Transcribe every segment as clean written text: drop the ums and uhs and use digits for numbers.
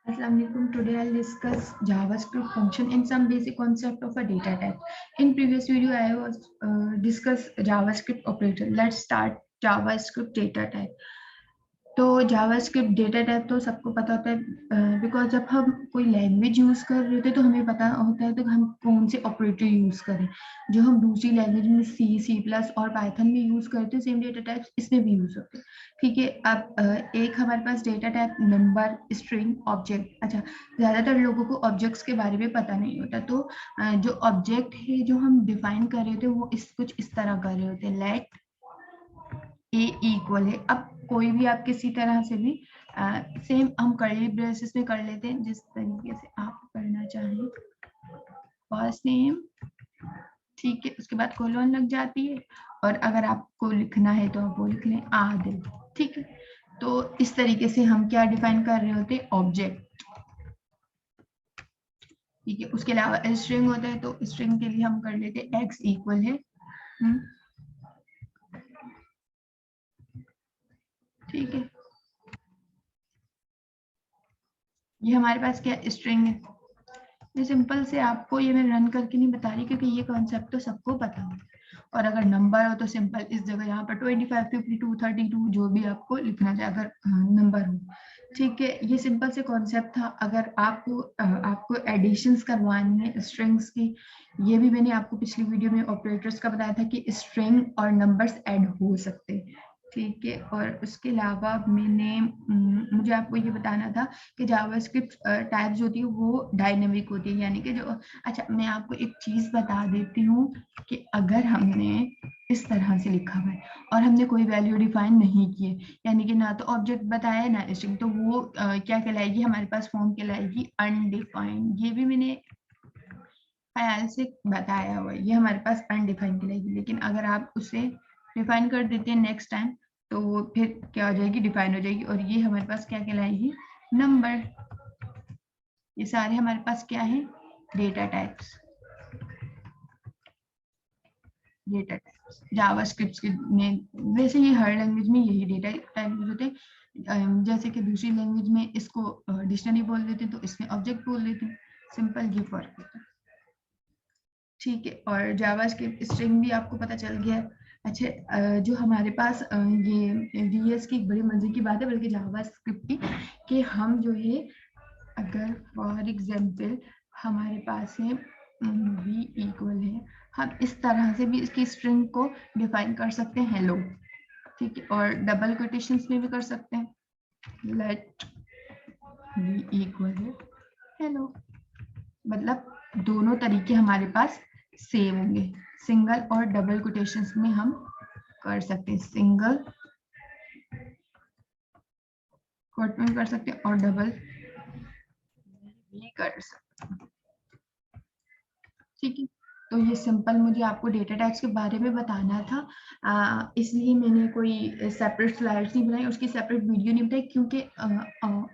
Assalamualaikum. Today I'll discuss JavaScript function and some basic concept of a data type. In previous video I was discuss JavaScript operator. Let's start JavaScript data type. तो JavaScript data type तो सबको पता होता है because जब हम कोई language use कर रहे होते हैं तो हमें पता होता है तो हम कौन से ऑपरेटर यूज करें। जो हम दूसरी लैंग्वेज में सी प्लस और पाइथन में यूज करते हैं सेम डेटा टाइप्स इसमें भी यूज होते हैं। ठीक है, अब एक हमारे पास data type number, string, object. अच्छा, ज्यादातर लोगों को ऑब्जेक्ट्स के बारे में पता नहीं होता, तो जो ऑब्जेक्ट है जो हम डिफाइन कर रहे होते हैं वो कुछ इस तरह कर रहे होते हैं। लेट ए इक्वल है। अब कोई भी आप किसी तरह से भी सेम हम कर्ली ब्रेसेस में कर लेते हैं जिस तरीके से आप करना चाहें। फर्स्ट नेम, ठीक है, उसके बाद कोलोन लग जाती है और अगर आपको लिखना है तो आप वो लिख लें आदिल। ठीक है, तो इस तरीके से हम क्या डिफाइन कर रहे होते हैं, ऑब्जेक्ट। ठीक है, उसके अलावा स्ट्रिंग होता है तो स्ट्रिंग के लिए हम कर लेते हैं एक्स इक्वल है। ठीक है, ये हमारे पास क्या स्ट्रिंग है। ये सिंपल से आपको ये मैं रन करके नहीं बता रही क्योंकि ये कॉन्सेप्ट तो सबको पता है। और अगर नंबर हो तो सिंपल इस जगह यहाँ पर 25, 52, 32 जो भी आपको लिखना चाहिए अगर नंबर हो। ठीक है, ये सिंपल से कॉन्सेप्ट था। अगर आपको एडिशंस करवानी है स्ट्रिंग्स की, ये भी मैंने आपको पिछली वीडियो में ऑपरेटर्स का बताया था कि स्ट्रिंग और नंबर्स ऐड हो सकते हैं। ठीक है, और उसके अलावा मुझे आपको ये बताना था कि जावास्क्रिप्ट टाइप्स होती है वो डायनेमिक होती है, यानी कि जो। अच्छा, मैं आपको एक चीज बता देती हूँ कि अगर हमने इस तरह से लिखा हुआ है और हमने कोई वैल्यू डिफाइन नहीं की है, यानी कि ना तो ऑब्जेक्ट बताया है ना स्ट्रिंग, तो वो क्या कहलाएगी, हमारे पास फॉर्म कहलाएगी अनडिफाइंड। ये भी मैंने ख्याल से बताया हुआ है, ये हमारे पास अनडिफाइंड कहलाएगी। लेकिन अगर आप उसे डिफाइन कर देते हैं नेक्स्ट टाइम तो वो फिर क्या हो जाएगी, डिफाइन हो जाएगी, और ये हमारे पास क्या कहलाएगी, नंबर। ये सारे हमारे पास क्या है, data types. Data types JavaScript के में, वैसे ये हर लैंग्वेज में यही डेटा टाइप यूज होते हैं। जैसे कि दूसरी लैंग्वेज में इसको डिक्शनरी बोल देते हैं तो इसमें ऑब्जेक्ट बोल देते हैं। सिंपल ये फर्क होता है। ठीक है, और जावास्क्रिप्ट स्ट्रिंग भी आपको पता चल गया। अच्छा, जो हमारे पास ये वीएस की बड़ी मजे की बात है बल्कि जावास्क्रिप्ट की, कि हम जो है अगर फॉर एग्जाम्पल हमारे पास है वी इक्वल है, हम इस तरह से भी इसकी स्ट्रिंग को डिफाइन कर सकते हैं, हेलो। ठीक है, और डबल कोटेशंस में भी कर सकते हैं, लेट वी इक्वल है हेलो। मतलब दोनों तरीके हमारे पास सेम होंगे, सिंगल और डबल कोटेशंस में हम कर सकते हैं, सिंगल कोट में कर सकते हैं और डबल भी कर सकते हैं। ठीक है, तो ये सिंपल मुझे आपको डेटा टाइप्स के बारे में बताना था, इसलिए मैंने कोई सेपरेट स्लाइड्स नहीं बनाई, उसकी सेपरेट वीडियो नहीं बनाई, क्योंकि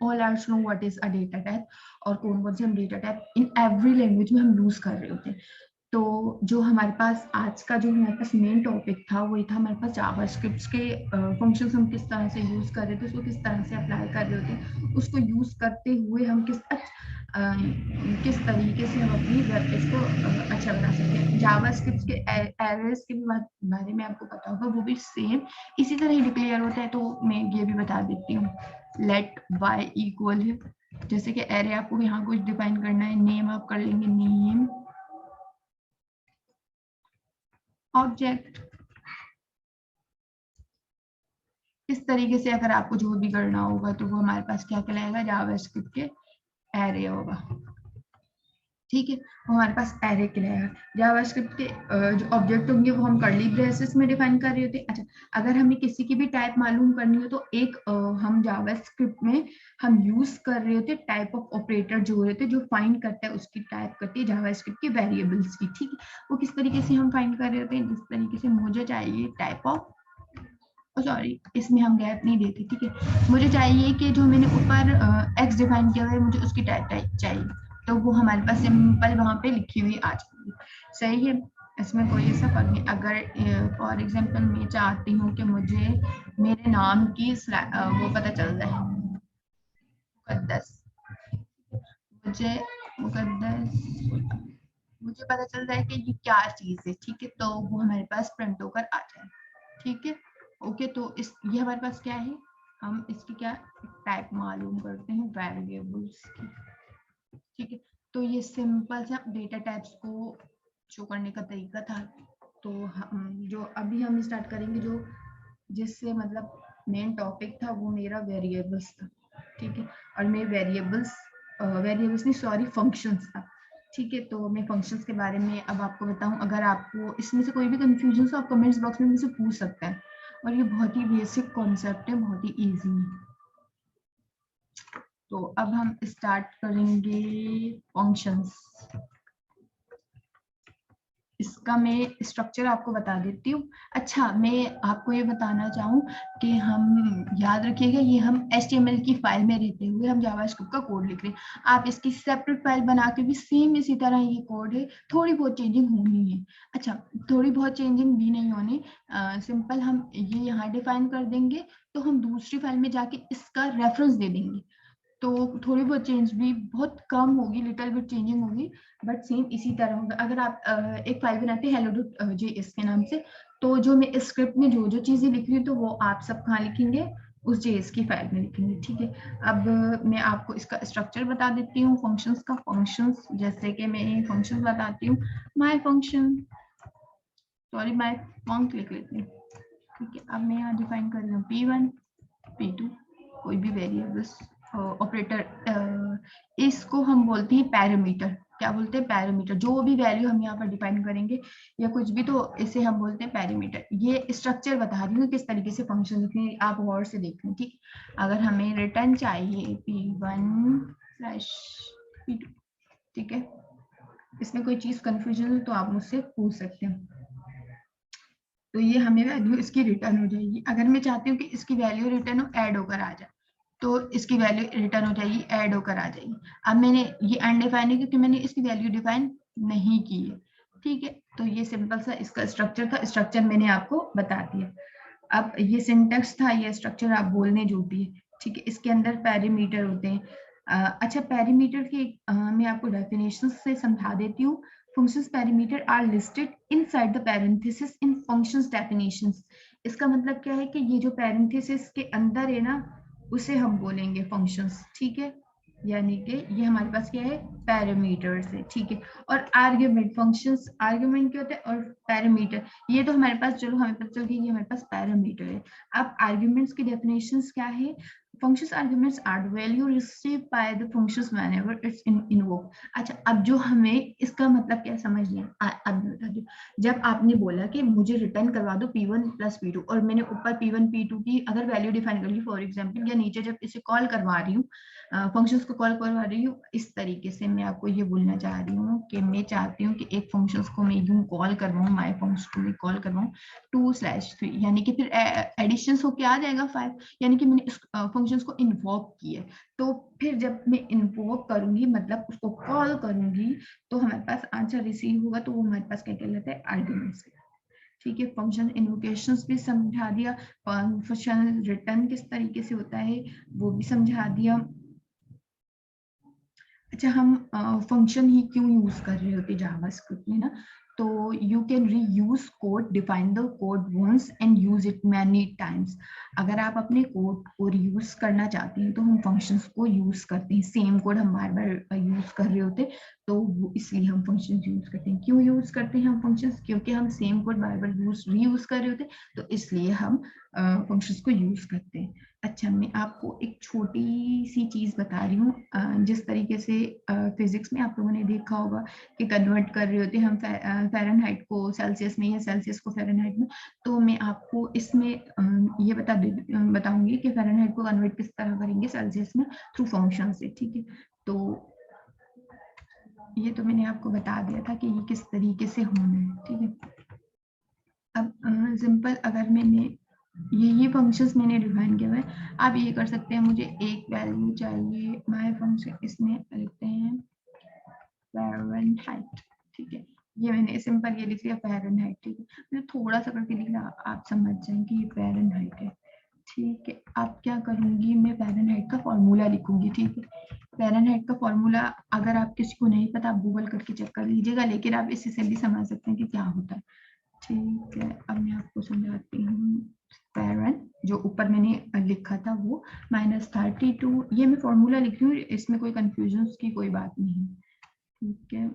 all are know what is a data type और कौन कौन से हम data type in every language में हम यूज कर रहे होते हैं। तो जो हमारे पास आज का जो हमारे पास मेन टॉपिक था वही था हमारे पास जावास्क्रिप्ट के फंक्शंस हम किस तरह से यूज कर रहे थे, उसको किस तरह से अप्लाई कर रहे होते, उसको यूज करते हुए हम किस तरीके से हम अपनी वेब पेज को अच्छा बना सकते हैं। जावास्क्रिप्ट के एरर्स के बारे में आपको पता होगा, वो भी सेम इसी तरह ही डिक्लेयर होता है। तो मैं ये भी बता देती हूँ, लेट वाई इक्वल है, जैसे कि एरे आपको यहाँ कुछ डिफाइन करना है, नेम आप कर लेंगे नेम ऑब्जेक्ट। इस तरीके से अगर आपको जो भी करना होगा तो वो हमारे पास क्या कहलाएगा, जावास्क्रिप्ट के एरे होगा। ठीक है, वो हमारे पास एरे कहलाएगा। जावास्क्रिप्ट के जो ऑब्जेक्ट होंगे वो हम कर्ली ब्रेसेस में डिफाइन कर रहे होते हैं। अच्छा, अगर हमें किसी की भी टाइप मालूम करनी हो तो एक हम जावास्क्रिप्ट में हम यूज कर रहे होते हैं टाइप ऑफ ऑपरेटर जो होते हैं, जो फाइंड करता है उसकी टाइप करती है जावास्क्रिप्ट के वेरिएबल्स की। ठीक है, वो किस तरीके से हम फाइंड कर रहे होते हैं, जिस तरीके से मुझे चाहिए टाइप ऑफ, सॉरी इसमें हम गैप नहीं देते। ठीक है, मुझे चाहिए कि जो मैंने ऊपर एक्स डिफाइन किया हुआ है मुझे उसकी टाइप चाहिए, तो वो हमारे पास सिंपल वहां पे लिखी हुई आ जाएगी। सही है, इसमें कोई ऐसा फर्क नहीं। अगर फॉर एग्जांपल मैं चाहती हूँ कि मुझे मेरे नाम की वो पता चल जाए, मुकद्दस, मुझे मुकद्दस मुझे पता चल रहा है कि ये क्या चीज है, ठीक है, तो वो हमारे पास प्रिंट होकर आ जाए, ठीक है। ओके, तो इस ये हमारे पास क्या है, हम इसकी क्या टाइप मालूम करते हैं, वेरिएबल्स की, ठीक है। तो ये सिंपल सा डेटा टाइप्स को शो करने का तरीका था। तो हम जो अभी हम स्टार्ट करेंगे, जो जिससे मतलब मेन टॉपिक था वो मेरा वेरिएबल्स था, ठीक है। और मैं वेरिएबल्स नहीं सॉरी फंक्शंस था, ठीक है। तो मैं फंक्शंस के बारे में अब आपको बताऊं, अगर आपको इसमें से कोई भी कंफ्यूजन हो आप कमेंट्स बॉक्स में मुझसे पूछ सकते हैं। और ये बहुत ही बेसिक कॉन्सेप्ट है, बहुत ही इजी है। तो अब हम स्टार्ट करेंगे फंक्शंस। इसका मैं स्ट्रक्चर आपको बता देती हूँ। अच्छा, मैं आपको ये बताना चाहूँ कि हम याद रखिएगा, ये हम HTML की फाइल में रहते हुए हम जावास्क्रिप्ट का कोड लिख रहे हैं। आप इसकी सेपरेट फाइल बना के भी सेम इसी तरह ये कोड है, थोड़ी बहुत चेंजिंग होनी है। अच्छा, थोड़ी बहुत चेंजिंग भी नहीं होनी, सिंपल हम ये यहाँ डिफाइन कर देंगे, तो हम दूसरी फाइल में जाके इसका रेफरेंस दे देंगे। तो थोड़ी बहुत चेंज भी बहुत कम होगी, लिटिल बिट चेंजिंग होगी, बट सेम इसी तरह होगा। अगर आप एक फाइल बनाते हैं hello.js के नाम से, तो जो मैं स्क्रिप्ट में जो जो चीजें लिख रही हूँ तो वो आप सब कहाँ लिखेंगे, उस JS की फाइल में लिखेंगे, ठीक है। अब मैं आपको इसका स्ट्रक्चर बता देती हूँ फंक्शंस का। फंक्शंस जैसे कि मैं फंक्शंस बताती हूँ, my function, sorry my function लिख लेती हूँ, ठीक है। अब मैं यहाँ डिफाइन कर रही हूँ P1 P2 कोई भी वेरिएबल्स ऑपरेटर, इसको हम बोलते हैं पैरामीटर। क्या बोलते हैं, पैरामीटर। जो भी वैल्यू हम यहाँ पर डिफाइन करेंगे या कुछ भी, तो इसे हम बोलते हैं पैरामीटर। ये स्ट्रक्चर बता रही हूँ किस तरीके से फंक्शन लिखने, आप गौर से देख लें, ठीक। अगर हमें रिटर्न चाहिए P1/P2, ठीक है। इसमें कोई चीज कंफ्यूजन हो तो आप मुझसे पूछ सकते हो। तो ये हमें वैल्यू इसकी रिटर्न हो जाएगी। अगर मैं चाहती हूँ कि इसकी वैल्यू रिटर्न हो ऐड होकर आ जाए, तो इसकी वैल्यू रिटर्न हो जाएगी, ऐड होकर आ जाएगी। अब मैंने ये अनडिफाइन है क्योंकि मैंने इसकी वैल्यू डिफाइन नहीं की है, ठीक है। तो ये सिंपल सा इसका स्ट्रक्चर था, स्ट्रक्चर मैंने आपको बता दिया। अब ये सिंटेक्स था, ये स्ट्रक्चर आप बोलने जो भी है, ठीक है। इसके अंदर पैरामीटर होते हैं। अच्छा, पैरामीटर की मैं आपको डेफिनेशन से समझा देती हूँ। functions parameter are listed inside the parenthesis in functions definitions। इसका मतलब क्या है कि ये जो parenthesis के अंदर है ना, उसे हम बोलेंगे functions, ठीक है। यानी कि ये हमारे पास क्या है, पैरामीटर्स है, ठीक है। और आर्ग्यूमेंट, फंक्शंस आर्ग्यूमेंट क्या होता है, और पैरामीटर, ये तो हमारे पास, चलो हमें पता चल गया ये हमारे पास पैरामीटर है। अब आर्ग्यूमेंट्स की डेफिनेशंस क्या है, functions arguments are the value received by the functions whenever it's invoked। अच्छा, अब जो हमें इसका मतलब क्या समझ लिया, अब बता दो। जब आपने बोला कि मुझे रिटर्न करवा दो P1 + P2, और मैंने ऊपर P1 P2 की अगर वैल्यू डिफाइन कर ली फॉर एग्जांपल, या नीचे जब इसे कॉल करवा रही हूँ, फंक्शंस को कॉल करवा रही हूँ, इस तरीके से मैं आपको ये बोलना चाह रही हूँ कि मैं चाहती हूँ कि एक फंक्शंस को मैं यूं कॉल करवाऊँ, माय फंक्शन को मैं कॉल करवाऊँ 2/3, यानी कि फिर एडिशन होके आ जाएगा 5, यानी कि मैंने इस फंक्शंस को इन्वोक किया। तो फिर जब मैं इन्वोक करूंगी, मतलब उसको कॉल करूंगी, तो हमारे पास आंसर रिसीव होगा, तो वो हमारे पास क्या कहलाता है, आर्गुमेंट्स, ठीक है। फंक्शन इन्वोकेशंस भी समझा दिया, फंक्शन रिटर्न किस तरीके से होता है वो भी समझा दिया। अच्छा, हम फंक्शन ही क्यों यूज कर रहे होते जावास्क्रिप्ट में ना, तो you can reuse code, define the code once and use it many times. अगर आप अपने कोड को रीयूज करना चाहते हैं तो हम फंक्शंस को यूज करते हैं। सेम कोड हम बार बार यूज कर रहे होते, तो वो इसलिए हम फंक्शन यूज करते हैं। क्यों यूज करते हैं हम फंक्शंस, क्योंकि हम सेम कोड बार बार रीयूज कर रहे होते, तो इसलिए हम फंक्शंस को यूज करते हैं। अच्छा, मैं आपको एक छोटी सी चीज बता रही हूँ। जिस तरीके से फिजिक्स में आप लोगों ने देखा होगा कि कन्वर्ट कर रहे होते हैं हम फ़ारेनहाइट को सेल्सियस में या सेल्सियस को फ़ारेनहाइट में, तो मैं आपको इसमें ये बताऊंगी कि फ़ारेनहाइट को कन्वर्ट किस तरह करेंगे सेल्सियस में, थ्रू फंक्शन से, ठीक है। तो ये तो मैंने आपको बता दिया था कि ये किस तरीके से होना है, ठीक है। अब सिंपल, अगर मैंने ये फंक्शंस मैंने डिफाइन किया हुआ है, आप ये कर सकते हैं, मुझे एक वैल्यू चाहिए, माय फंक्शन, इसमें लिखते हैं फ़ारेनहाइट, ठीक है। ये मैंने सिंपल ये लिख लिया फ़ारेनहाइट, ठीक है। मैंने थोड़ा सा करके लिखा, आप समझ जाएं कि ये फ़ारेनहाइट है, ठीक है। अब क्या करूंगी, मैं फ़ारेनहाइट का फॉर्मूला लिखूंगी, ठीक है। फ़ारेनहाइट का फॉर्मूला अगर आप किसी को नहीं पता, आप गूगल करके चेक कर लीजिएगा, लेकिन आप इसी से भी समझ सकते हैं कि क्या होता है। ठीक है, अब मैं आपको समझाती हूँ। फ़ारेन जो ऊपर मैंने लिखा था वो -32, ये मैं फॉर्मूला लिख रही हूँ, इसमें कोई कंफ्यूजन की कोई बात नहीं। ठीक है,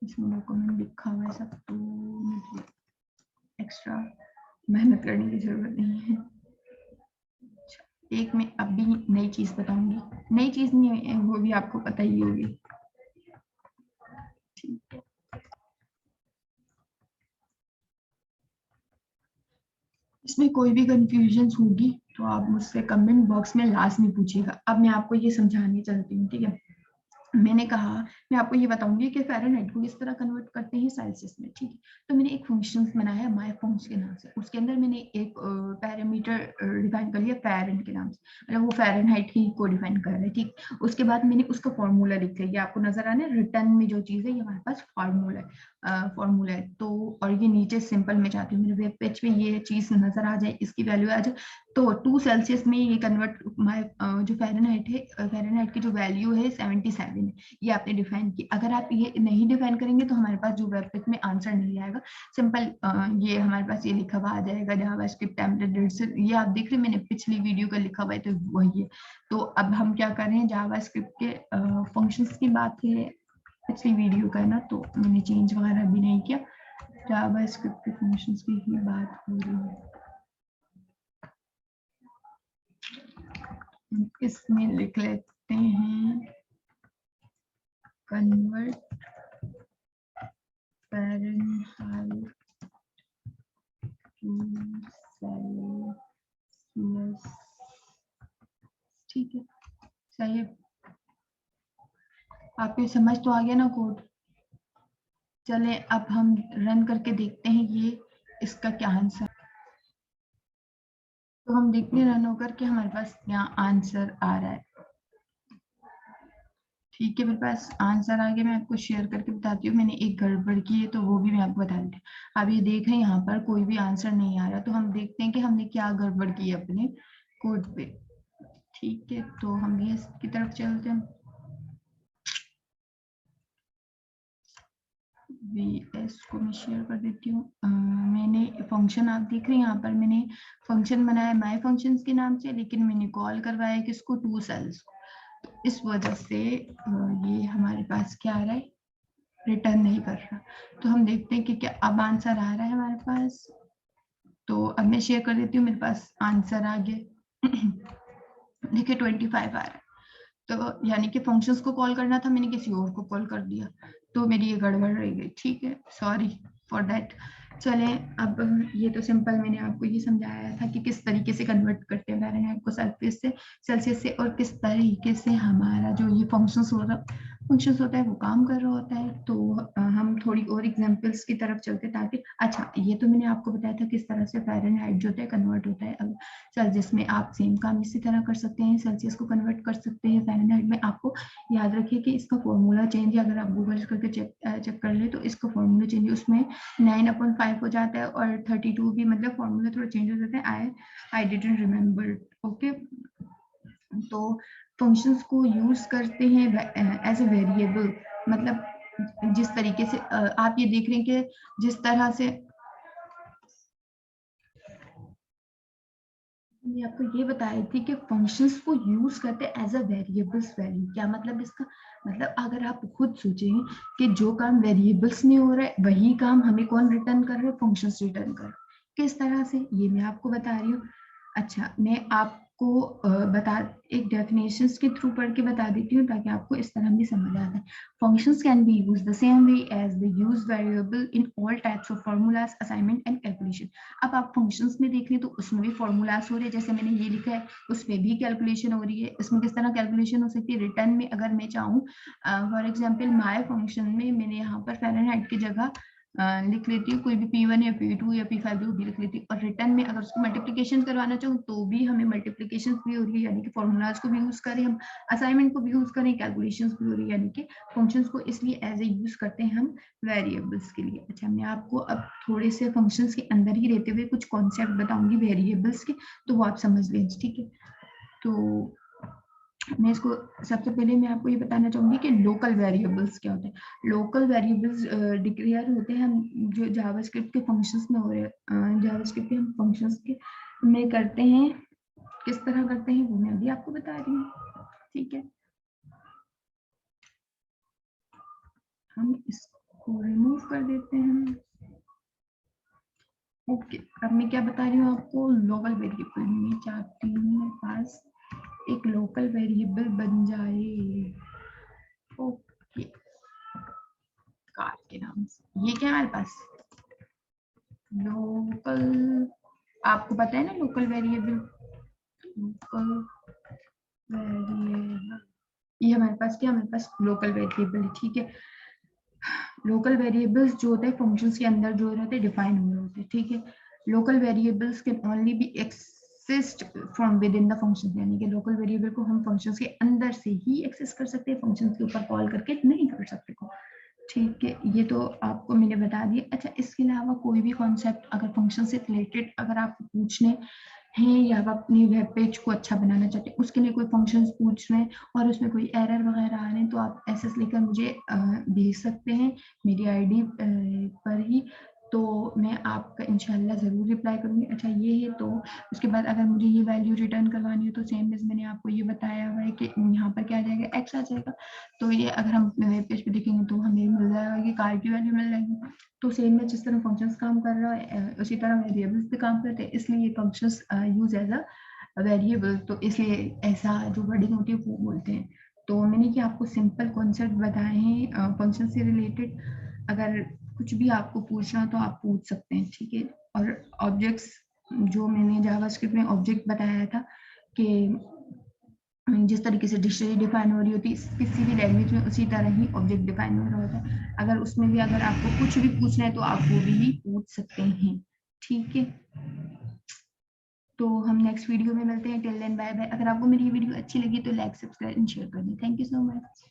इसमें डॉक्यूमेंट लिखा हुआ है सब, तो मुझे एक्स्ट्रा मेहनत करने की जरूरत नहीं है। एक मैं अब भी नई चीज बताऊंगी, नई चीज नहीं है वो भी आपको पता ही होगी। ठीक है, इसमें कोई भी कंफ्यूजन होगी तो आप मुझसे कमेंट बॉक्स में लास्ट में पूछिएगा। अब मैं आपको ये समझाने चलती हूँ, ठीक है। मैंने कहा मैं आपको ये बताऊंगी कि फ़ारेनहाइट को किस तरह कन्वर्ट करते हैं सेल्सियस में, ठीक है। तो मैंने एक फंक्शन बनाया माय फंक्शन के नाम से, उसके अंदर मैंने एक पैरामीटर डिफाइन कर लिया फ़ारेन के नाम से, मतलब वो फ़ारेनहाइट ही को डिफाइन कर रहा है, ठीक। उसके बाद मैंने उसका फॉर्मूला लिख लिया, ये आपको नजर आ रहा है रिटर्न में जो चीज़ है, ये हमारे पास फॉर्मूला है। तो और ये नीचे सिंपल में चाहती हूँ मेरे वेब पेज पे ये चीज़ नजर आ जाए, इसकी वैल्यू आ जाए। तो 2 सेल्सियस में ये कन्वर्ट जो फ़ारेनहाइट है, फ़ारेनहाइट की जो वैल्यू है 77 है, ये आपने डिफाइन की। अगर आप ये नहीं डिफाइन करेंगे तो हमारे पास जो वेब पेज में आंसर नहीं आएगा। सिंपल ये हमारे पास ये लिखा हुआ आ जाएगा जावास्क्रिप्ट टेम्पलेट, ये आप देख रहे हैं मैंने पिछली वीडियो का लिखा हुआ है, तो वही है। तो अब हम क्या कर रहे हैं, जावास्क्रिप्ट के फंक्शंस की बात है, पिछली वीडियो का है ना, तो मैंने चेंज वगैरह भी नहीं किया, जावास्क्रिप्ट के फंक्शंस की ही बात हो रही है। इसमें लिख लेते हैं कन्वर्ट फ़ारेनहाइट टू सेल्सियस, ठीक है। सही है, आपको समझ तो आ गया ना कोड। चले अब हम रन करके देखते हैं ये इसका क्या आंसर। तो हम देखते हैं रन होकर के हमारे पास क्या आंसर आ रहा है। ठीक है, मेरे पास आंसर आ गया, मैं आपको शेयर करके बताती हूँ। मैंने एक गड़बड़ की है तो वो भी मैं आपको बता देती हूँ। अब ये देखें यहाँ पर कोई भी आंसर नहीं आ रहा, तो हम देखते हैं कि हमने क्या गड़बड़ की है अपने कोड पे। ठीक है, तो हम ये की तरफ चलते हैं। VS को मैं शेयर कर देती हूँ। मैंने फंक्शन आप देख रहे हैं यहाँ पर मैंने फंक्शन बनाया माय फंक्शंस के नाम से, लेकिन मैंने कॉल करवाया किसको, 2 सेल्स। तो इस वजह से ये हमारे पास क्या आ रहा है, रिटर्न नहीं कर रहा। तो हम देखते हैं कि क्या अब आंसर आ रहा है हमारे पास। तो अब मैं शेयर कर देती हूँ, मेरे पास आंसर आ गया। देखिए 25 आ रहा है। तो यानी कि फंक्शंस को कॉल करना था, मैंने किसी और को कॉल कर दिया, तो मेरी ये गड़बड़ रह गई। ठीक है, सॉरी फॉर दैट। चलें, अब ये तो सिंपल मैंने आपको ये समझाया था कि किस तरीके से कन्वर्ट करते हैं फ़ारेनहाइट को सेल्सियस से, और किस तरीके से हमारा जो ये फंक्शंस होता है वो काम कर रहा होता है। तो हम थोड़ी और एग्जांपल्स की तरफ चलते, ताकि अच्छा ये तो मैंने आपको बताया था किस तरह से फ़ारेनहाइट जो होता है कन्वर्ट होता है। अब सेल्सियस में आप सेम काम इसी तरह कर सकते हैं, सेल्सियस को कन्वर्ट कर सकते हैं फ़ारेनहाइट में। आपको याद रखिए कि इसका फॉर्मूला चेंज है, अगर आप गूगल करके चेक कर ले तो इसका फॉर्मूला चेंज है, उसमें 9/5 हो जाता है, और 32 भी, मतलब फॉर्मूला थोड़ा चेंज हो जाता है। I didn't remember, okay. तो फंक्शंस को यूज करते हैं एज ए वेरिएबल, मतलब जिस तरीके से आप ये देख रहे हैं कि जिस तरह से मैं आपको ये बताई थी कि फंक्शंस को यूज करते हैं एज अ वेरिएबल्स वैल्यू। क्या मतलब इसका, मतलब अगर आप खुद सोचें कि जो काम वेरिएबल्स में हो रहा है वही काम हमें कौन रिटर्न कर रहा है, फंक्शंस रिटर्न कर रहे हैं। किस तरह से, ये मैं आपको बता रही हूँ। अच्छा, मैं आपको बता एक डेफिनेशंस के थ्रू पढ़ के बता देती हूँ, ताकि आपको इस तरह भी समझ आ जाए। Functions can be used the same way as the use variable in all types of formulas, assignment and calculation. अब आप फंक्शंस में देख लें तो उसमें भी फॉर्मूलाज हो रहे हैं, जैसे मैंने ये लिखा है उसमें भी कैलकुलेशन हो रही है। इसमें किस तरह कैलकुलेशन हो सकती है, रिटर्न में अगर मैं चाहूँ, फॉर एग्जांपल माय फंक्शन में मैंने यहाँ पर फ़ारेनहाइट की जगह लिख लेती हूँ कोई भी P1 या P2 या P5 जो भी लिख लेती हूँ, और रिटर्न में अगर उसको मल्टीप्लिकेशन करवाना चाहूँ तो भी हमें मल्टीप्लिकेशन भी हो रही है, यानी कि फॉर्मूलाज को भी यूज करें हम, असाइनमेंट को भी यूज करें, कैलकुलेशन भी हो रही है, यानी कि फंक्शंस को इसलिए एज ए यूज करते हैं हम वेरिएबल्स के लिए। अच्छा, मैं आपको अब थोड़े से फंक्शंस के अंदर ही रहते हुए कुछ कॉन्सेप्ट बताऊंगी वेरिएबल्स के, तो वो आप समझ लें, ठीक है। तो मैं इसको सबसे पहले मैं आपको ये बताना चाहूंगी कि लोकल वेरिएबल्स क्या होते हैं। लोकल वेरिएबल्स डिक्लेयर होते हैं हम जो जावास्क्रिप्ट के फंक्शंस में हो रहे हैं, जावास्क्रिप्ट के हम फंक्शंस के में करते हैं। किस तरह करते हैं वो मैं अभी आपको बता रही हूँ, ठीक है। हम इसको रिमूव कर देते हैं। ओके, अब मैं क्या बता रही हूँ आपको, लोकल वेरिएबल। मैं चाहती हूँ मेरे पास एक लोकल वेरिएबल बन जाए। ओके, कार के नाम से ये क्या हमारे पास लोकल, आपको पता है ना लोकल वेरिएबल, लोकल वेरिएबल ये हमारे पास क्या, हमारे पास लोकल वेरिएबल है, ठीक है। लोकल वेरिएबल्स जो होते हैं फंक्शंस के अंदर जो रहते हैं डिफाइन हुए होते हैं, ठीक है। Local variables can only B accessed from with in the function, यानी कि लोकल वेरिएबल को हम फंक्शंस के अंदर से ही एक्सेस कर सकते हैं, फंक्शंस के ऊपर कॉल करके नहीं कर सकते को, ठीक है। ये तो आपको मैंने बता दिया। अच्छा, इसके अलावा कोई भी कॉन्सेप्ट अगर फंक्शन से रिलेटेड अगर आप पूछने हैं या आप अपनी वेब पेज को अच्छा बनाना चाहते हैं, उसके लिए कोई फंक्शंस पूछ रहे हैं और उसमें कोई एरर वगैरह आ रहे हैं, तो आप एसएस लेकर मुझे भेज सकते हैं मेरी आईडी पर ही, तो मैं आपका इंशाल्लाह ज़रूर रिप्लाई करूँगी। अच्छा ये है, तो उसके बाद अगर मुझे ये वैल्यू रिटर्न करवानी है तो सेम एज मैंने आपको ये बताया हुआ है कि यहाँ पर क्या आ जाएगा, एक्स आ जाएगा। तो ये अगर हम अपने वेब पेज पे देखेंगे तो हमें मिल जाएगा कि कार की वैल्यू मिल जाएगी। तो सेम में जिस तरह फंक्शंस काम कर रहा है उसी तरह वेरिएबल्स भी काम करते हैं, इसलिए ये functions use as a variable, तो इसलिए ऐसा जो वर्डिंग होती है वो बोलते हैं। तो मैंने क्या आपको सिंपल कॉन्सेप्ट बताए हैं फंक्शन से रिलेटेड। अगर कुछ भी आपको पूछना हो तो आप पूछ सकते हैं, ठीक है। और ऑब्जेक्ट्स, जो मैंने जावास्क्रिप्ट में ऑब्जेक्ट बताया था कि जिस तरीके से डिक्शनरी डिफाइन हो रही होती है किसी भी लैंग्वेज में, उसी तरह ही ऑब्जेक्ट डिफाइन हो रहा होता है। अगर उसमें भी अगर आपको कुछ भी पूछना है तो आप वो भी पूछ सकते हैं, ठीक है। तो हम नेक्स्ट वीडियो में मिलते हैं। Till then bye bye. अगर आपको मेरी वीडियो अच्छी लगी तो लाइक, सब्सक्राइब एंड शेयर कर दें। Thank you so much.